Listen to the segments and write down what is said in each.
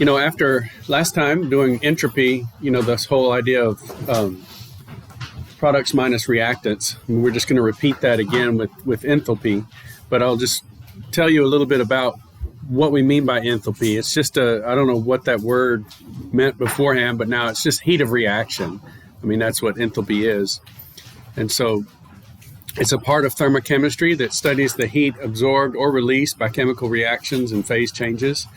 After last time doing entropy, this whole idea of products minus reactants, we're just going to repeat that again with enthalpy, but I'll just tell you a little bit about what we mean by enthalpy. It's just I don't know what that word meant beforehand, but now it's just heat of reaction. That's what enthalpy is. And so it's a part of thermochemistry that studies the heat absorbed or released by chemical reactions and phase changes.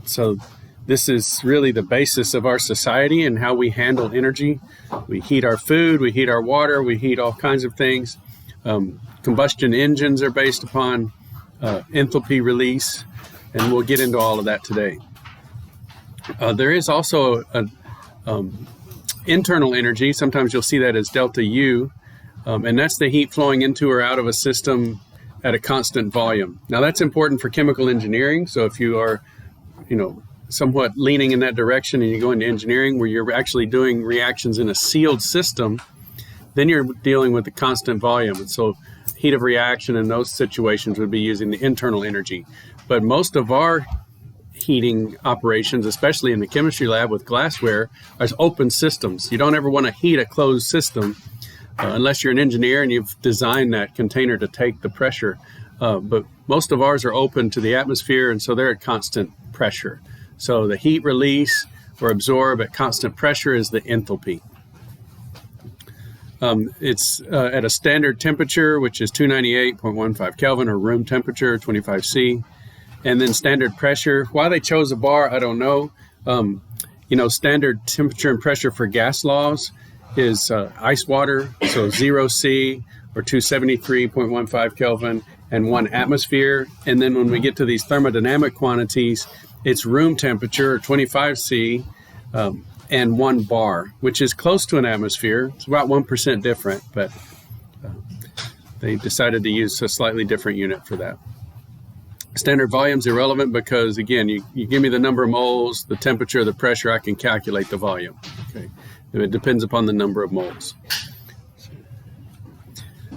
So this is really the basis of our society and how we handle energy. We heat our food, we heat our water, we heat all kinds of things. Combustion engines are based upon enthalpy release, and we'll get into all of that today. There is also an internal energy. Sometimes you'll see that as delta U, and that's the heat flowing into or out of a system at a constant volume. Now that's important for chemical engineering. So if you are, somewhat leaning in that direction and you go into engineering where you're actually doing reactions in a sealed system, then you're dealing with the constant volume. And so heat of reaction in those situations would be using the internal energy. But most of our heating operations, especially in the chemistry lab with glassware, are open systems. You don't ever want to heat a closed system unless you're an engineer and you've designed that container to take the pressure. But most of ours are open to the atmosphere, and so they're at constant pressure. So the heat release or absorb at constant pressure is the enthalpy. It's at a standard temperature, which is 298.15 Kelvin, or room temperature, 25 C. And then standard pressure. Why they chose a bar, I don't know. Standard temperature and pressure for gas laws is ice water, so 0 C or 273.15 Kelvin and 1 atmosphere. And then when we get to these thermodynamic quantities, it's room temperature, 25 C, and 1 bar, which is close to an atmosphere. It's about 1% different, but they decided to use a slightly different unit for that. Standard volume is irrelevant because, again, you give me the number of moles, the temperature, the pressure, I can calculate the volume. Okay, it depends upon the number of moles.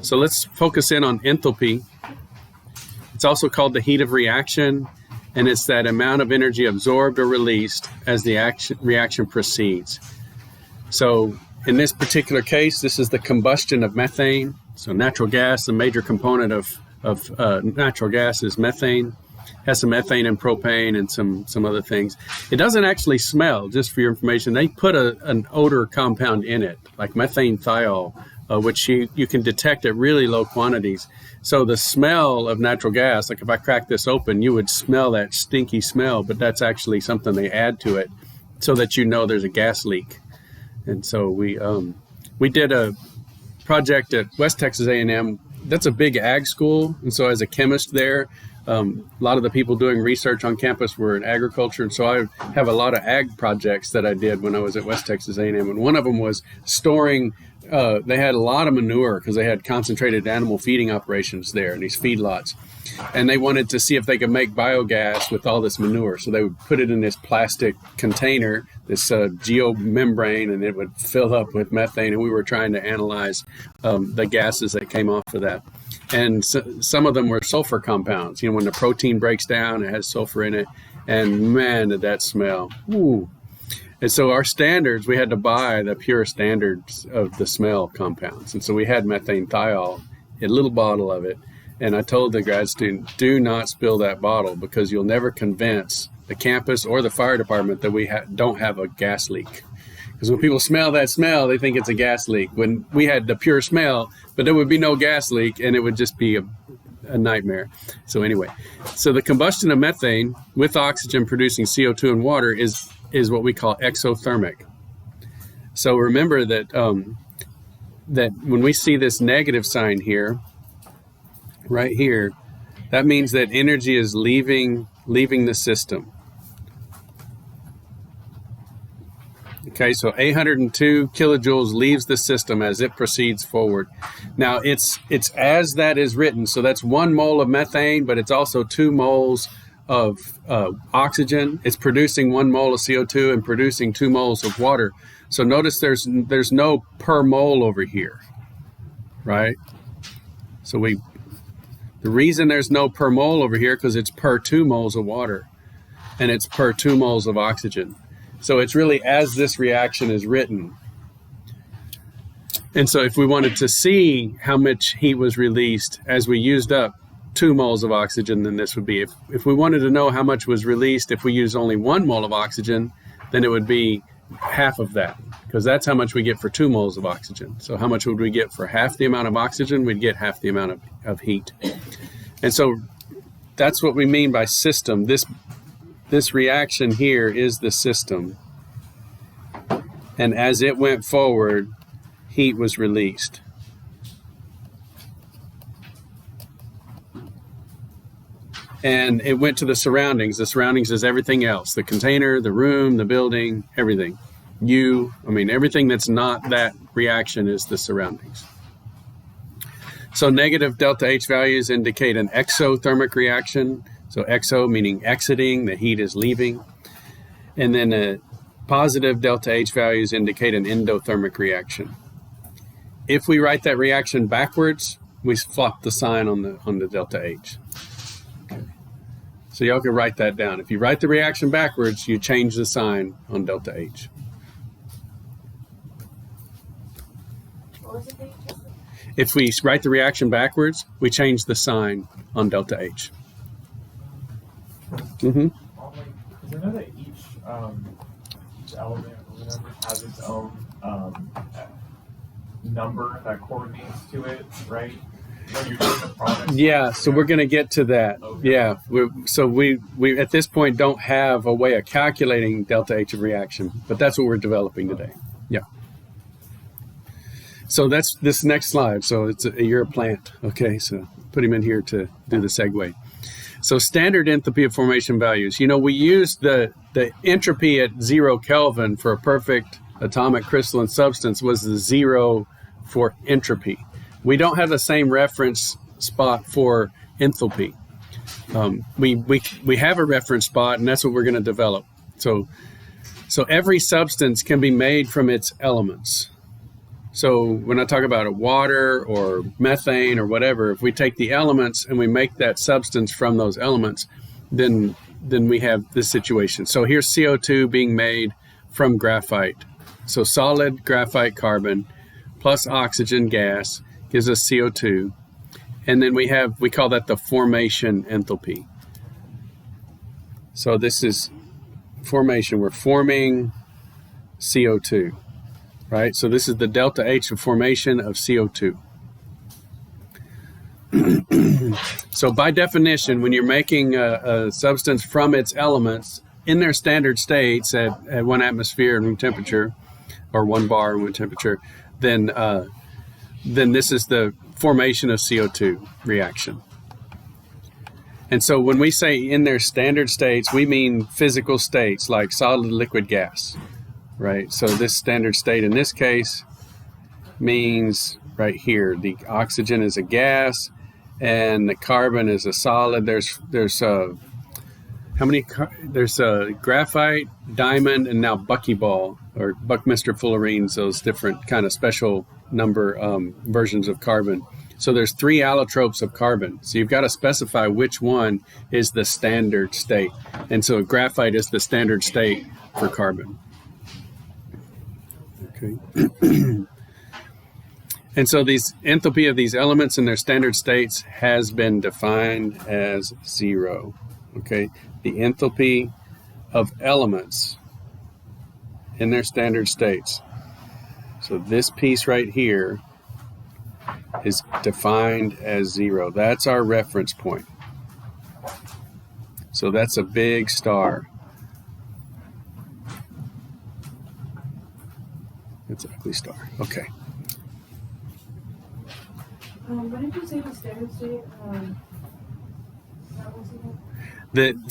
So let's focus in on enthalpy. It's also called the heat of reaction, and it's that amount of energy absorbed or released as the reaction proceeds. So in this particular case, this is the combustion of methane. So natural gas, the major component of natural gas is methane. Has some methane and propane and some other things. It doesn't actually smell, just for your information. They put an odor compound in it, like methane thiol, which you can detect at really low quantities. So the smell of natural gas, like if I crack this open, you would smell that stinky smell, but that's actually something they add to it so that there's a gas leak. And so we did a project at West Texas A&M. That's a big ag school, and so as a chemist there, a lot of the people doing research on campus were in agriculture, and so I have a lot of ag projects that I did when I was at West Texas A&M, and one of them was storing. They had a lot of manure because they had concentrated animal feeding operations there in these feedlots, and they wanted to see if they could make biogas with all this manure. So they would put it in this plastic container, this geomembrane, and it would fill up with methane, and we were trying to analyze the gases that came off of that. And some of them were sulfur compounds. When the protein breaks down, it has sulfur in it, and man, did that smell. Ooh. And so our standards, we had to buy the pure standards of the smell compounds. And so we had methane thiol, a little bottle of it. And I told the grad student, do not spill that bottle because you'll never convince the campus or the fire department that we don't have a gas leak. Because when people smell that smell, they think it's a gas leak. When we had the pure smell, but there would be no gas leak and it would just be a nightmare. So anyway, so the combustion of methane with oxygen producing CO2 and water is what we call exothermic. So remember that that when we see this negative sign here, right here, that means that energy is leaving the system. Okay, so 802 kilojoules leaves the system as it proceeds forward. Now it's as that is written, so that's 1 mole of methane, but it's also 2 moles of oxygen. It's producing 1 mole of CO2 and producing 2 moles of water. So notice there's no per mole over here, right? So the reason there's no per mole over here because it's per 2 moles of water. and it's per 2 moles of oxygen. So it's really as this reaction is written. And so if we wanted to see how much heat was released as we used up 2 moles of oxygen, then this would be, if we wanted to know how much was released if we use only 1 mole of oxygen, then it would be half of that, because that's how much we get for 2 moles of oxygen. So how much would we get for half the amount of oxygen? We'd get half the amount of heat. And so that's what we mean by system. This reaction here is the system. And as it went forward, heat was released. And it went to the surroundings. The surroundings is everything else. The container, the room, the building, everything. Everything that's not that reaction is the surroundings. So negative delta H values indicate an exothermic reaction. So exo meaning exiting, the heat is leaving. And then positive delta H values indicate an endothermic reaction. If we write that reaction backwards, we flop the sign on the delta H. Okay. So y'all can write that down. If you write the reaction backwards, you change the sign on delta H. If we write the reaction backwards, we change the sign on delta H. Mm-hmm. Because I know that each element or whatever has its own number that coordinates to it, right? When you're doing the product. Yeah, so we're going to get to that. Okay. Yeah, we at this point don't have a way of calculating delta H of reaction, but that's what we're developing today. Yeah. So that's this next slide. So you're a plant. Okay, so put him in here to do the segue. So standard enthalpy of formation values. We use the entropy at 0 Kelvin for a perfect atomic crystalline substance was the 0 for entropy. We don't have the same reference spot for enthalpy. We have a reference spot, and that's what we're going to develop. So every substance can be made from its elements. So when I talk about a water or methane or whatever, if we take the elements and we make that substance from those elements, then we have this situation. So here's CO2 being made from graphite. So solid graphite carbon plus oxygen gas gives us CO2. And then we call that the formation enthalpy. So this is formation. We're forming CO2. Right, so this is the delta H of formation of CO2. So by definition, when you're making a substance from its elements in their standard states at 1 atmosphere room temperature, or 1 bar room temperature, then this is the formation of CO2 reaction. And so when we say in their standard states, we mean physical states like solid, liquid, gas. Right, so this standard state in this case means right here, the oxygen is a gas and the carbon is a solid. There's graphite, diamond, and now buckyball or Buckminster fullerenes, those different kind of special number versions of carbon. So there's 3 allotropes of carbon. So you've got to specify which one is the standard state. And so graphite is the standard state for carbon. Okay. And so these enthalpy of these elements in their standard states has been defined as 0. Okay, the enthalpy of elements in their standard states. So this piece right here is defined as 0. That's our reference point. So that's a big star. It's an ugly star. Okay. What did you say the standard state?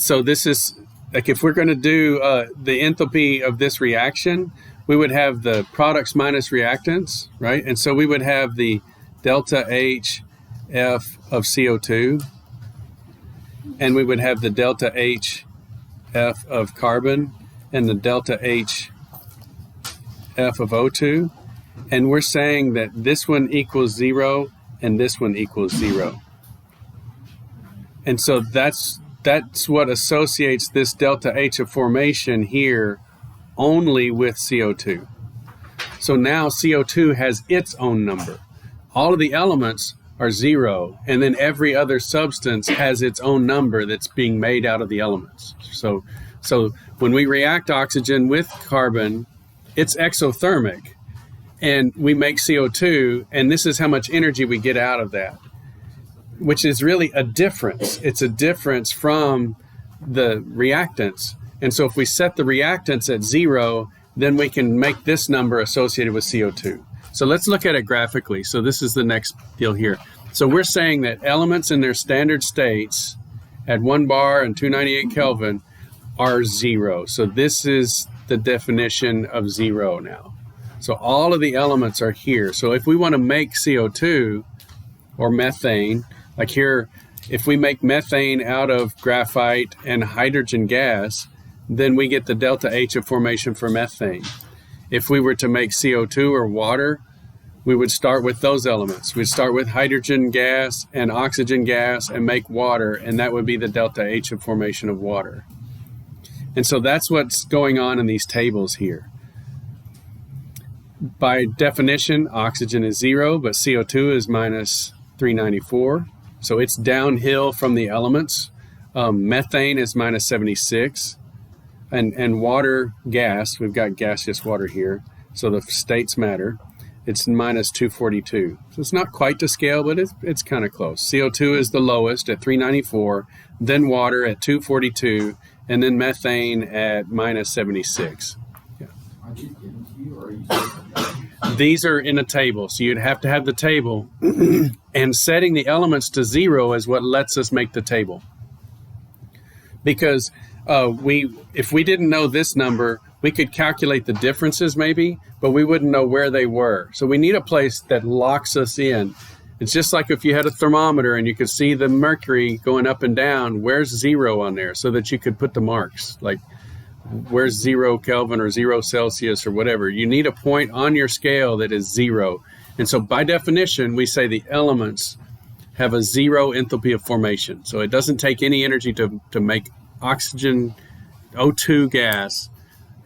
So this is, like, if we're going to do the enthalpy of this reaction, we would have the products minus reactants, right? And so we would have the delta H F of CO2, and we would have the delta H F of carbon, and the delta H F of O2, and we're saying that this one equals 0 and this one equals 0. And so that's that's what associates this delta H of formation here only with CO2. So now CO2 has its own number. All of the elements are 0, and then every other substance has its own number that's being made out of the elements. So when we react oxygen with carbon, it's exothermic, and we make CO2, and this is how much energy we get out of that, which is really a difference. It's a difference from the reactants. And so if we set the reactants at 0, then we can make this number associated with CO2. So let's look at it graphically. So this is the next deal here. So we're saying that elements in their standard states at 1 bar and 298 Kelvin are 0. So this is the definition of 0 now. So all of the elements are here. So if we want to make CO2 or methane, like here, if we make methane out of graphite and hydrogen gas, then we get the delta H of formation for methane. If we were to make CO2 or water, we would start with those elements. We'd start with hydrogen gas and oxygen gas and make water, and that would be the delta H of formation of water. And so that's what's going on in these tables here. By definition, oxygen is 0, but CO2 is minus 394. So it's downhill from the elements. Methane is minus 76. And water, gas, we've got gaseous water here, so the states matter. It's minus 242. So it's not quite to scale, but it's kind of close. CO2 is the lowest at 394, then water at 242, and then methane at minus 76. Yeah. Are these given to you, or are you saying These are in a table, so you'd have to have the table, and setting the elements to 0 is what lets us make the table. Because if we didn't know this number, we could calculate the differences maybe, but we wouldn't know where they were. So we need a place that locks us in. It's just like if you had a thermometer and you could see the mercury going up and down, where's 0 on there, so that you could put the marks, like where's 0 Kelvin or 0 Celsius or whatever. You need a point on your scale that is 0. And so by definition, we say the elements have a 0 enthalpy of formation. So it doesn't take any energy to make oxygen, O2 gas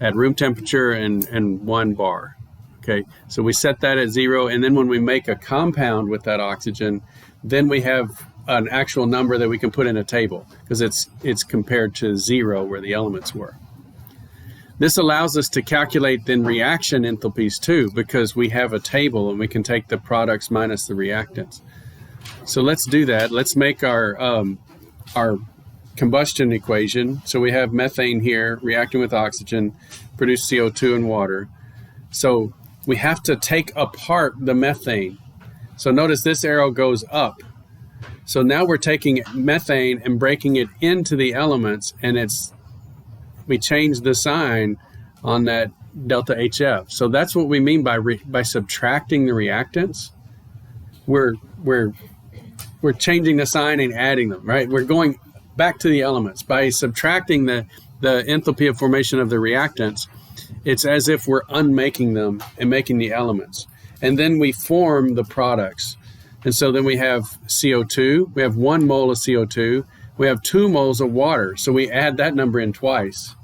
at room temperature and 1 bar. Okay, so we set that at 0, and then when we make a compound with that oxygen, then we have an actual number that we can put in a table, because it's compared to 0 where the elements were. This allows us to calculate then reaction enthalpies too, because we have a table and we can take the products minus the reactants. So let's do that. Let's make our combustion equation. So we have methane here reacting with oxygen, produce CO2 and water. So we have to take apart the methane. So notice this arrow goes up. So now we're taking methane and breaking it into the elements, and we change the sign on that delta HF. So that's what we mean by subtracting the reactants. We're changing the sign and adding them, right? We're going back to the elements. By subtracting the enthalpy of formation of the reactants, it's as if we're unmaking them and making the elements. And then we form the products. And so then we have CO2. We have 1 mole of CO2. We have 2 moles of water. So we add that number in twice.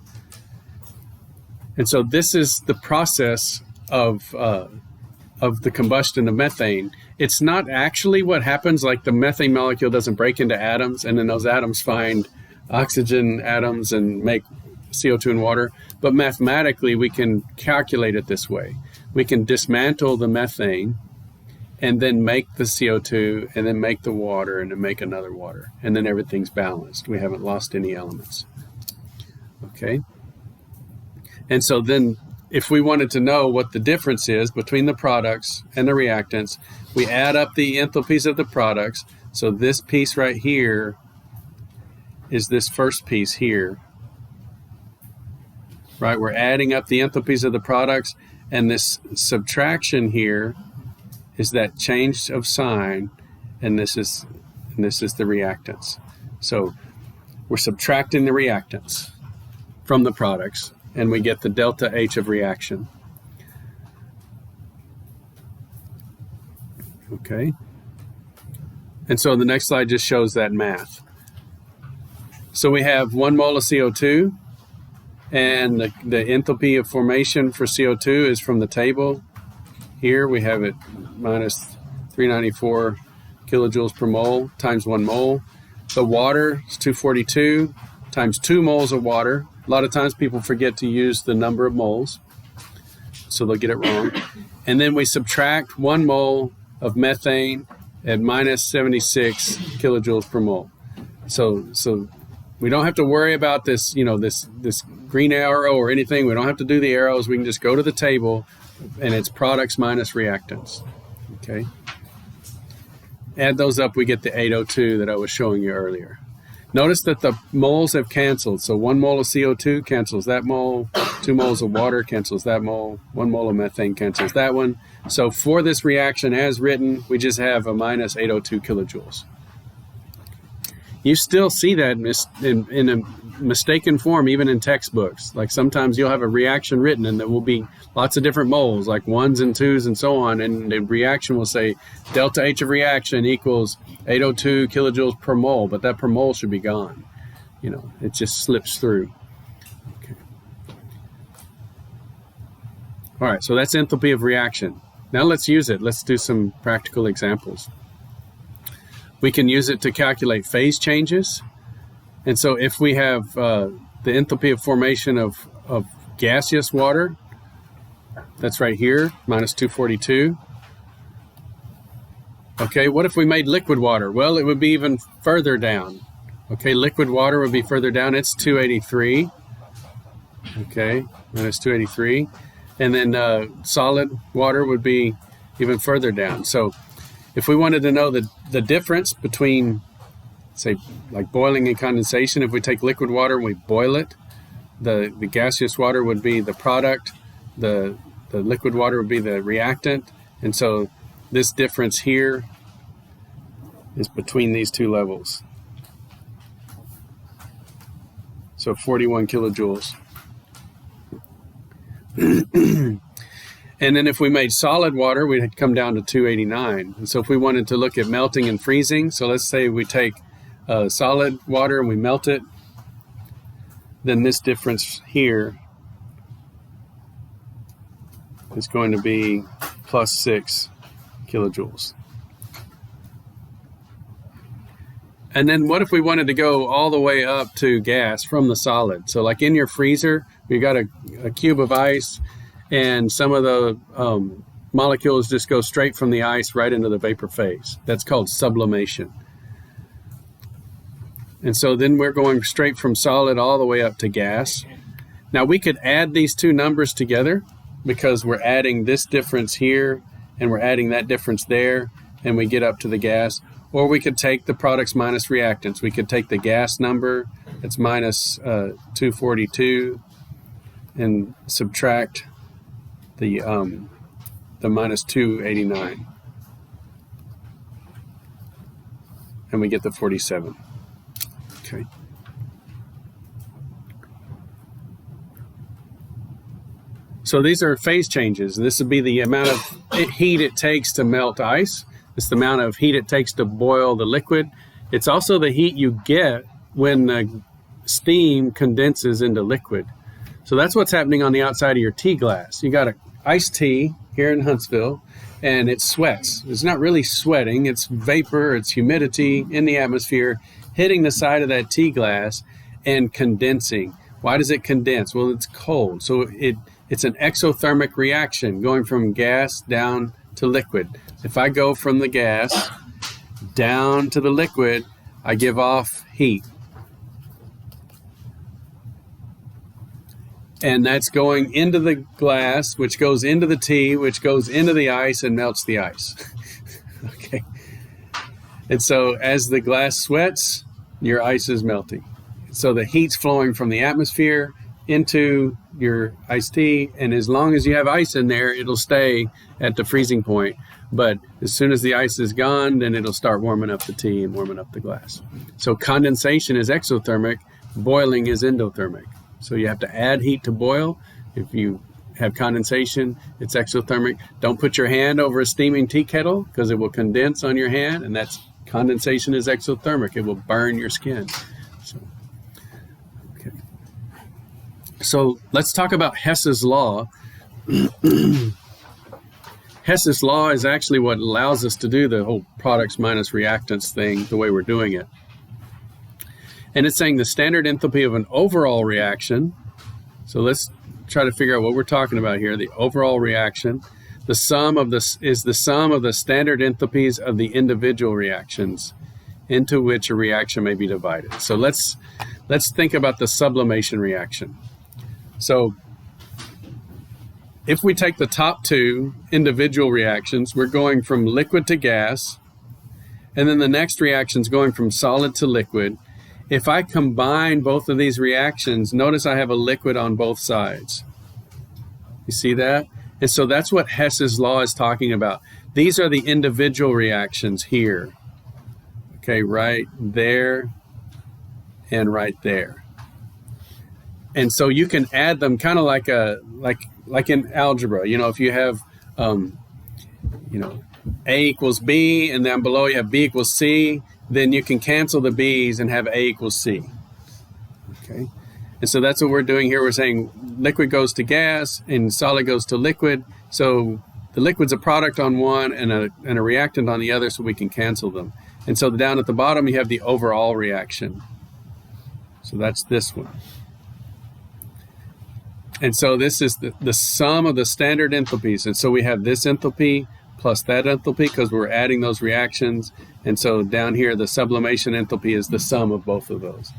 And so this is the process of the combustion of methane. It's not actually what happens, like the methane molecule doesn't break into atoms, and then those atoms find oxygen atoms and make CO2 and water. But mathematically, we can calculate it this way. We can dismantle the methane and then make the CO2 and then make the water and then make another water. And then everything's balanced. We haven't lost any elements. Okay? And so then if we wanted to know what the difference is between the products and the reactants, we add up the enthalpies of the products. So this piece right here is this first piece here. Right, we're adding up the enthalpies of the products, and this subtraction here is that change of sign, and this is the reactants. So we're subtracting the reactants from the products, and we get the delta H of reaction. Okay, and so the next slide just shows that math. So we have 1 mole of CO2, and the enthalpy of formation for CO2 is from the table. Here we have it minus 394 kilojoules per mole times 1 mole. The water is 242 times 2 moles of water. A lot of times people forget to use the number of moles, so they'll get it wrong. And then we subtract 1 mole of methane at minus 76 kilojoules per mole. So we don't have to worry about this, this green arrow or anything. We don't have to do the arrows. We can just go to the table, and it's products minus reactants. Okay. Add those up, we get the 802 that I was showing you earlier. Notice that the moles have canceled. So 1 mole of CO2 cancels that mole, 2 moles of water cancels that mole, 1 mole of methane cancels that one. So for this reaction as written, we just have a minus 802 kilojoules. You still see that in a mistaken form, even in textbooks. Like sometimes you'll have a reaction written and there will be lots of different moles, like 1s and 2s and so on, and the reaction will say delta H of reaction equals 802 kilojoules per mole, but that per mole should be gone. It just slips through. Okay. All right, so that's enthalpy of reaction. Now let's use it. Let's do some practical examples. We can use it to calculate phase changes. And so if we have the enthalpy of formation of gaseous water, that's right here, minus 242. Okay, what if we made liquid water? Well, it would be even further down. Okay, liquid water would be further down. It's 283. Okay, minus 283. And then solid water would be even further down. So if we wanted to know the difference between, say, like boiling and condensation, if we take liquid water and we boil it, the gaseous water would be the product, the liquid water would be the reactant, and so this difference here is between these two levels. So 41 kilojoules. And then if we made solid water, we'd come down to 289. And so if we wanted to look at melting and freezing, so let's say we take solid water and we melt it, then this difference here is going to be plus 6 kilojoules. And then what if we wanted to go all the way up to gas from the solid? So like in your freezer, you got a cube of ice, and some of the molecules just go straight from the ice right into the vapor phase. That's called sublimation. And so then we're going straight from solid all the way up to gas. Now we could add these two numbers together because we're adding this difference here and we're adding that difference there, and we get up to the gas. Or we could take the products minus reactants. We could take the gas number, it's minus 242, and subtract the minus 289, and we get the 47. Okay. So these are phase changes. This would be the amount of heat it takes to melt ice. It's the amount of heat it takes to boil the liquid. It's also the heat you get when the steam condenses into liquid. So that's what's happening on the outside of your tea glass. You got an iced tea here in Huntsville, and it sweats. It's not really sweating. It's vapor, it's humidity in the atmosphere hitting the side of that tea glass and condensing. Why does it condense? Well, it's cold. So it's an exothermic reaction going from gas down to liquid. If I go from the gas down to the liquid, I give off heat. And that's going into the glass, which goes into the tea, which goes into the ice and melts the ice. Okay. And so as the glass sweats, your ice is melting. So the heat's flowing from the atmosphere into your iced tea, and as long as you have ice in there, it'll stay at the freezing point. But as soon as the ice is gone, then it'll start warming up the tea and warming up the glass. So condensation is exothermic, boiling is endothermic. So you have to add heat to boil. If you have condensation, it's exothermic. Don't put your hand over a steaming tea kettle because it will condense on your hand, and that's condensation is exothermic. It will burn your skin. So So let's talk about Hess's law. Hess's law is actually what allows us to do the whole products minus reactants thing the way we're doing it. And it's saying the standard enthalpy of an overall reaction. So let's try to figure out what we're talking about here. The overall reaction. The sum of this is the sum of the standard enthalpies of the individual reactions into which a reaction may be divided. So let's think about the sublimation reaction. So if we take the top two individual reactions, we're going from liquid to gas, and then the next reaction is going from solid to liquid. If I combine both of these reactions, notice I have a liquid on both sides. You see that? And so that's what Hess's law is talking about. These are the individual reactions here. Okay, right there and right there. And so you can add them kind of like in algebra. You know, if you have, you know, A equals B, and then below you have B equals C, then you can cancel the B's and have A equals C. Okay, and so that's what we're doing here. We're saying liquid goes to gas and solid goes to liquid. So the liquid's a product on one and a reactant on the other, so we can cancel them. And so down at the bottom you have the overall reaction. So that's this one. And so this is the sum of the standard enthalpies. And so we have this enthalpy plus that enthalpy because we're adding those reactions. And so down here, the sublimation enthalpy is the sum of both of those.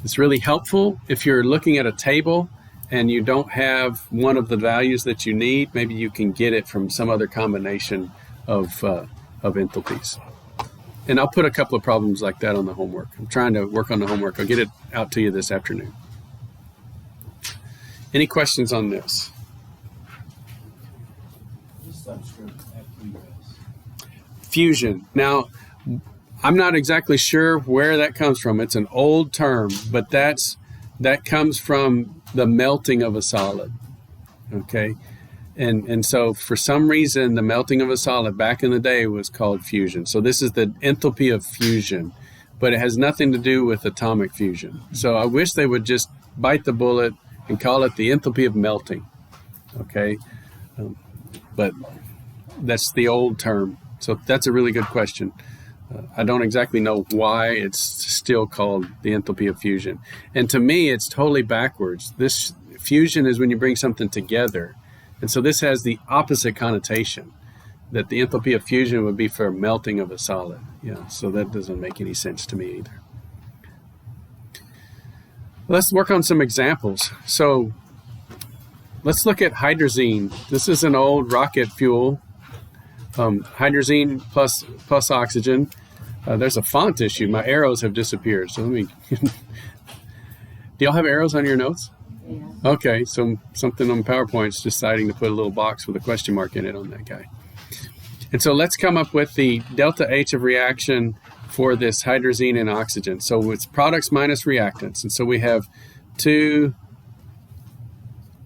It's really helpful if you're looking at a table and you don't have one of the values that you need. Maybe you can get it from some other combination of enthalpies. And I'll put a couple of problems like that on the homework. I'm trying to work on the homework. I'll get it out to you this afternoon. Any questions on this? Fusion. Now, I'm not exactly sure where that comes from. It's an old term, but that comes from the melting of a solid. Okay, and so for some reason, the melting of a solid back in the day was called fusion. So this is the enthalpy of fusion, but it has nothing to do with atomic fusion. So I wish they would just bite the bullet and call it the enthalpy of melting, okay? But that's the old term. So that's a really good question. I don't exactly know why it's still called the enthalpy of fusion. And to me, it's totally backwards. This fusion is when you bring something together. And so this has the opposite connotation, that the enthalpy of fusion would be for melting of a solid. Yeah, so that doesn't make any sense to me either. Let's work on some examples. So let's look at hydrazine. This is an old rocket fuel. Hydrazine plus oxygen. There's a font issue. My arrows have disappeared. So let me. Do y'all have arrows on your notes? Yeah. Okay, so something on PowerPoint's deciding to put a little box with a question mark in it on that guy. And so let's come up with the delta H of reaction for this hydrazine and oxygen. So it's products minus reactants. And so we have 2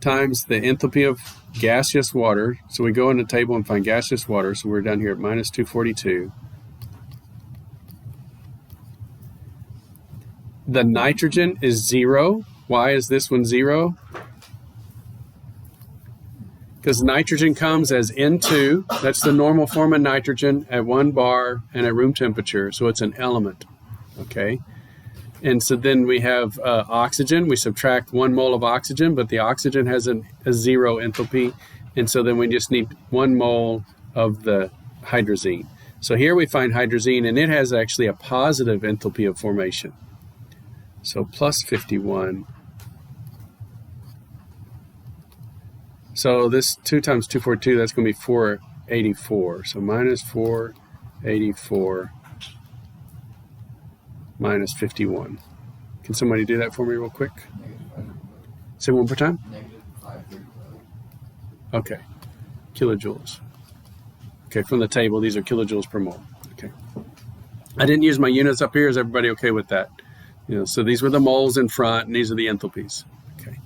times the enthalpy of gaseous water. So we go in the table and find gaseous water. So we're down here at minus 242. The nitrogen is 0. Why is this one 0? Because nitrogen comes as N2. That's the normal form of nitrogen at 1 bar and at room temperature. So it's an element, okay? And so then we have oxygen. We subtract 1 mole of oxygen, but the oxygen has a 0 enthalpy. And so then we just need 1 mole of the hydrazine. So here we find hydrazine, and it has actually a positive enthalpy of formation. So plus 51. So this 2 times 242, that's going to be 484. So minus 484 minus 51. Can somebody do that for me real quick? Say one more time. Okay. Kilojoules. Okay, from the table, these are kilojoules per mole. Okay. I didn't use my units up here. Is everybody okay with that? You know, so these were the moles in front, and these are the enthalpies. Okay.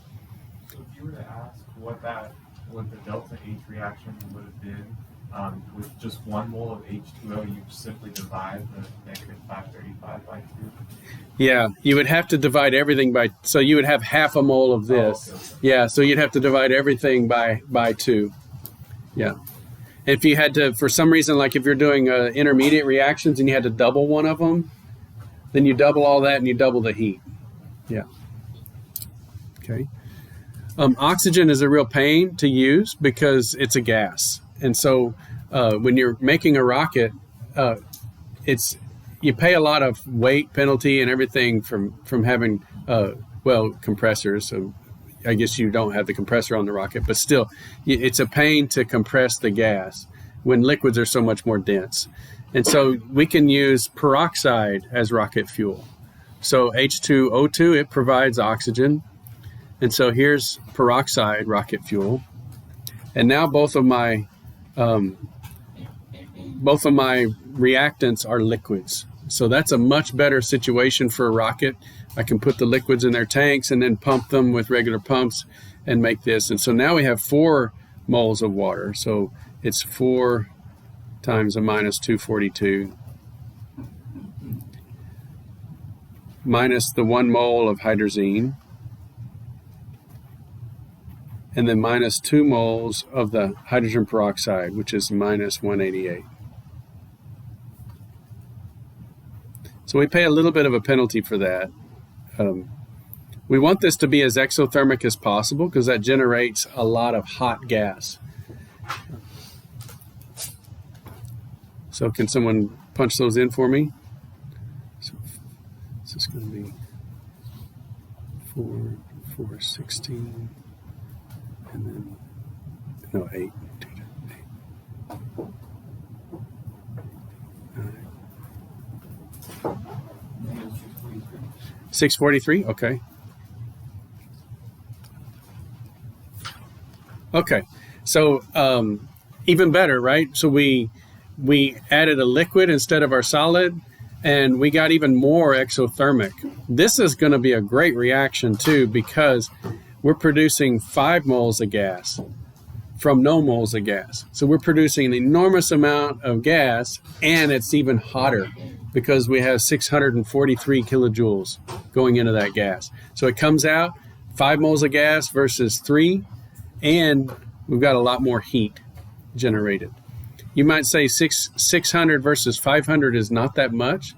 So if you were to ask what the delta H reaction would have been with just 1 mole of H2O, you simply divide the negative 535 by 2. Yeah, you would have to divide everything by, so you would have half a mole of this. Oh, okay. Yeah, so you'd have to divide everything by 2. Yeah. If you had to, for some reason, like if you're doing intermediate reactions and you had to double one of them, then you double all that and you double the heat. Yeah. Okay. Oxygen is a real pain to use because it's a gas. And so when you're making a rocket, you pay a lot of weight penalty and everything from having, compressors. So I guess you don't have the compressor on the rocket, but still, it's a pain to compress the gas when liquids are so much more dense. And so we can use peroxide as rocket fuel. So H2O2, it provides oxygen. And so here's peroxide rocket fuel. And now both of my reactants are liquids. So that's a much better situation for a rocket. I can put the liquids in their tanks and then pump them with regular pumps and make this. And so now we have 4 moles of water. So it's 4 times a minus 242 minus the 1 mole of hydrazine, and then minus 2 moles of the hydrogen peroxide, which is minus 188. So we pay a little bit of a penalty for that. We want this to be as exothermic as possible because that generates a lot of hot gas. So can someone punch those in for me? So this is going to be 416, and then, no, 8. 643, okay. Okay, so even better, right? So we added a liquid instead of our solid, and we got even more exothermic. This is going to be a great reaction too, because we're producing 5 moles of gas from no moles of gas. So we're producing an enormous amount of gas, and it's even hotter because we have 643 kilojoules going into that gas. So it comes out 5 moles of gas versus 3, and we've got a lot more heat generated. You might say 600 versus 500 is not that much,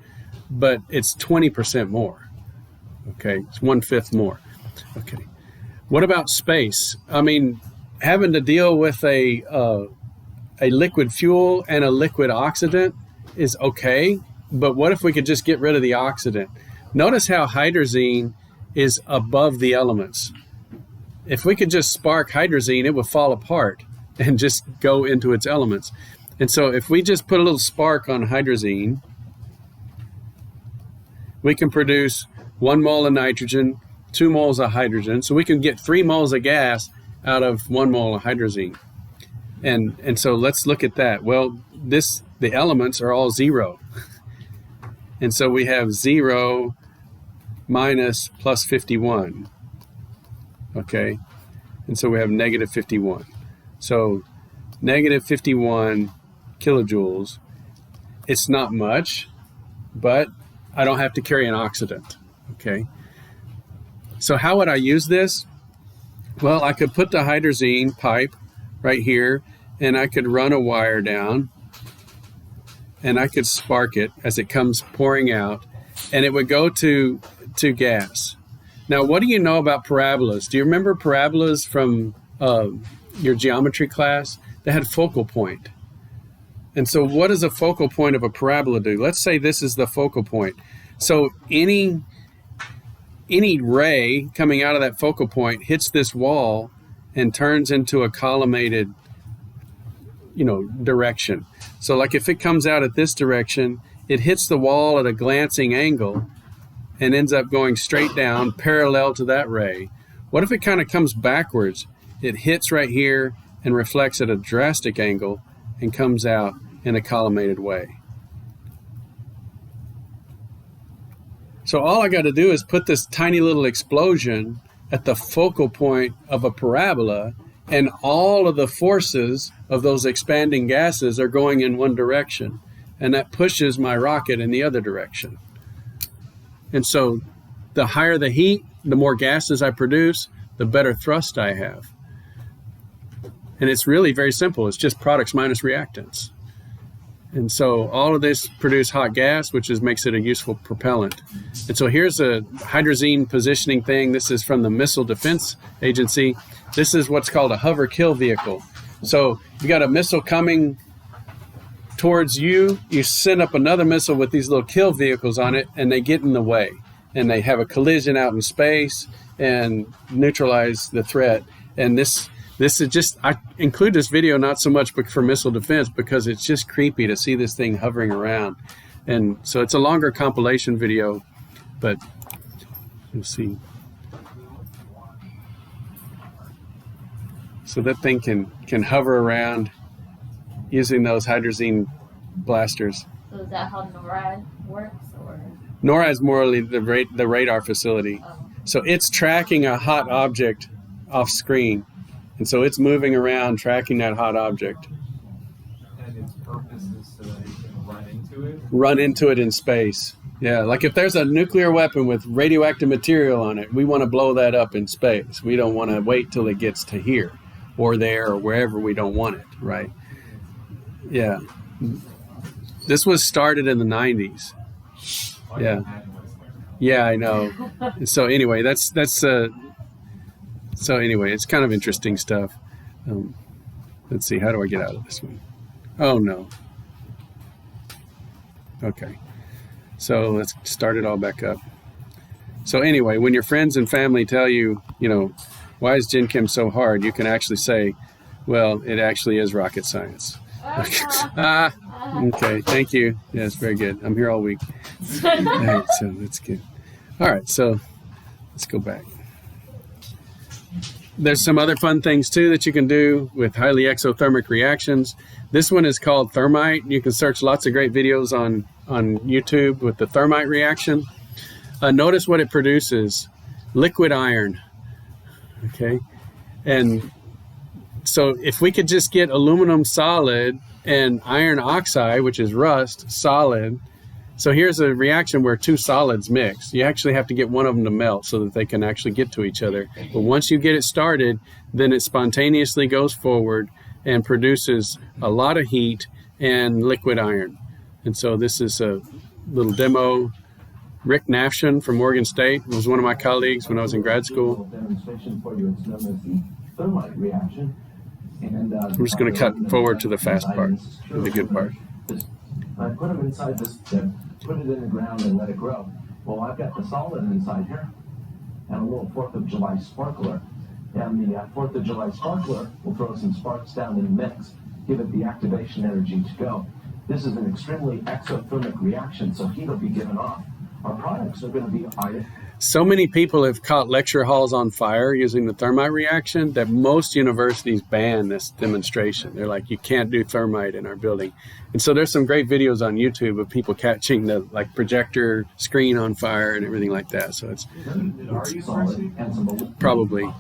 but it's 20% more. Okay, it's 1/5 more. Okay, what about space? I mean, having to deal with a liquid fuel and a liquid oxidant is okay, but what if we could just get rid of the oxidant? Notice how hydrazine is above the elements. If we could just spark hydrazine, it would fall apart and just go into its elements. And so if we just put a little spark on hydrazine, we can produce 1 mole of nitrogen, 2 moles of hydrogen. So we can get 3 moles of gas out of 1 mole of hydrazine. And so let's look at that. Well, the elements are all 0. And so we have 0 minus plus 51. Okay. And so we have negative 51. So negative 51 kilojoules. It's not much, but I don't have to carry an oxidant. Okay. So how would I use this? Well, I could put the hydrazine pipe right here, and I could run a wire down, and I could spark it as it comes pouring out, and it would go to gas. Now, what do you know about parabolas? Do you remember parabolas from your geometry class? They had focal point. And so what does a focal point of a parabola do? Let's say this is the focal point. So any ray coming out of that focal point hits this wall and turns into a collimated, direction. So like if it comes out at this direction, it hits the wall at a glancing angle and ends up going straight down parallel to that ray. What if it kind of comes backwards? It hits right here and reflects at a drastic angle and comes out in a collimated way. So all I got to do is put this tiny little explosion at the focal point of a parabola, and all of the forces of those expanding gases are going in one direction, and that pushes my rocket in the other direction. And so the higher the heat, the more gases I produce, the better thrust I have. And it's really very simple. It's just products minus reactants. And so all of this produce hot gas, which makes it a useful propellant. And so here's a hydrazine positioning thing. This is from the Missile Defense Agency. This is what's called a hover kill vehicle. So you got a missile coming towards you, you send up another missile with these little kill vehicles on it, and they get in the way. And they have a collision out in space and neutralize the threat. And this is just, I include this video not so much for missile defense because it's just creepy to see this thing hovering around. And so it's a longer compilation video, but you'll see. So that thing can hover around using those hydrazine blasters. So is that how NORAD works, or? NORAD is morally the radar facility. Oh. So it's tracking a hot object off screen. And so it's moving around, tracking that hot object. And its purpose is so that it can run into it? Run into it in space. Yeah, like if there's a nuclear weapon with radioactive material on it, we want to blow that up in space. We don't want to wait till it gets to here or there or wherever we don't want it, right? Yeah. This was started in the 90s. Yeah. Yeah, I know. So anyway, so anyway, it's kind of interesting stuff. Let's see, how do I get out of this one? Oh, no. Okay. So let's start it all back up. So anyway, when your friends and family tell you, why is Gen Chem so hard? You can actually say, well, it actually is rocket science. Okay, thank you. Yes, very good. I'm here all week. All right, so that's good. All right, so let's go back. There's some other fun things too that you can do with highly exothermic reactions. This one is called thermite. You can search lots of great videos on YouTube with the thermite reaction. Notice what it produces: liquid iron. Okay, and so if we could just get aluminum solid and iron oxide, which is rust, solid. So here's a reaction where two solids mix. You actually have to get one of them to melt so that they can actually get to each other. But once you get it started, then it spontaneously goes forward and produces a lot of heat and liquid iron. And so this is a little demo. Rick Nafshin from Oregon State was one of my colleagues when I was in grad school. Demonstration for you. It's known as the thermite reaction. And, I'm just going to cut forward to the fast part, the good part. I put them inside this tip, put it in the ground and let it grow. Well, I've got the solid inside here and a little 4th of July sparkler. And the 4th of July sparkler will throw some sparks down in the mix, give it the activation energy to go. This is an extremely exothermic reaction, so heat will be given off. Our products are going to be iron. So many people have caught lecture halls on fire using the thermite reaction that most universities ban this demonstration. They're like, you can't do thermite in our building. And so there's some great videos on YouTube of people catching the projector screen on fire and everything like that. So it's probably,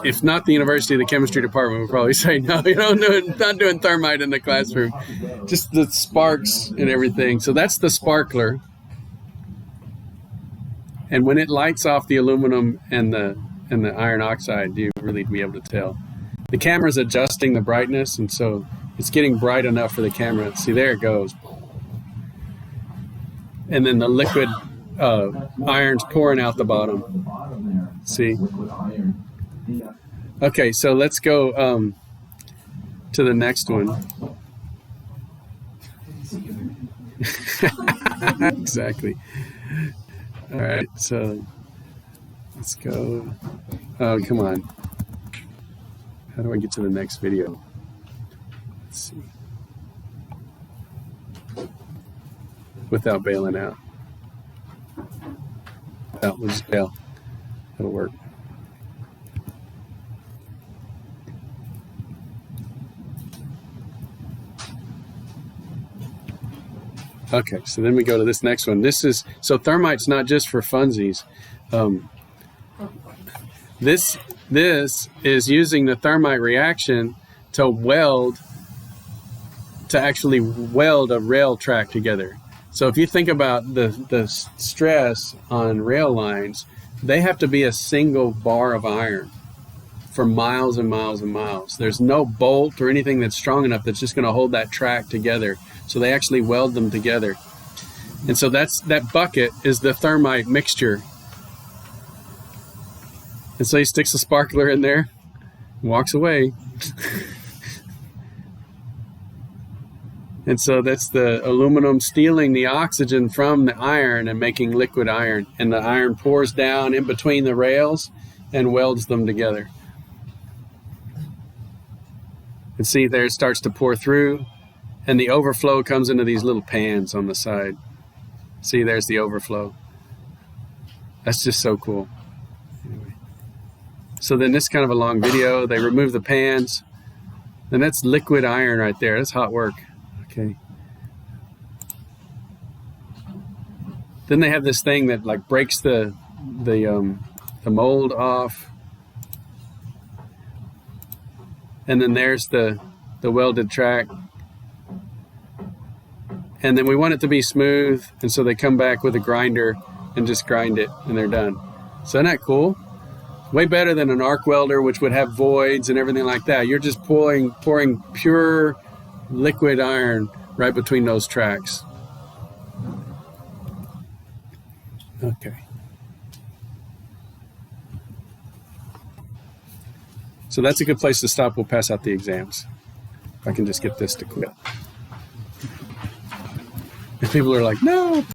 if not the university, the chemistry department would probably say, no, not doing thermite in the classroom. Just the sparks and everything. So that's the sparkler. And when it lights off the aluminum and the iron oxide, you really be able to tell. The camera's adjusting the brightness, and so it's getting bright enough for the camera. See, there it goes. And then the liquid iron's pouring out the bottom. See? Okay, so let's go to the next one. Exactly. All right, so let's go. Oh, come on. How do I get to the next video? Let's see. Without bailing out. Oh, we'll just bail. That'll work. Okay, so then we go to this next one. So thermite's not just for funsies. This this is using the thermite reaction to actually weld a rail track together. So if you think about the stress on rail lines, they have to be a single bar of iron for miles and miles and miles. There's no bolt or anything that's strong enough that's just going to hold that track together. So they actually weld them together. And so that bucket is the thermite mixture. And so he sticks a sparkler in there, walks away. And so that's the aluminum stealing the oxygen from the iron and making liquid iron. And the iron pours down in between the rails and welds them together. And see there, it starts to pour through, and the overflow comes into these little pans on the side. See, there's the overflow. That's just so cool. Anyway. So then this is kind of a long video. They remove the pans. And that's liquid iron right there. That's hot work. Okay. Then they have this thing that like breaks the mold off. And then there's the welded track. And then we want it to be smooth, and so they come back with a grinder and just grind it, and they're done. So isn't that cool? Way better than an arc welder, which would have voids and everything like that. You're just pouring pure liquid iron right between those tracks. Okay. So that's a good place to stop. We'll pass out the exams. If I can just get this to quit. And people are like, no.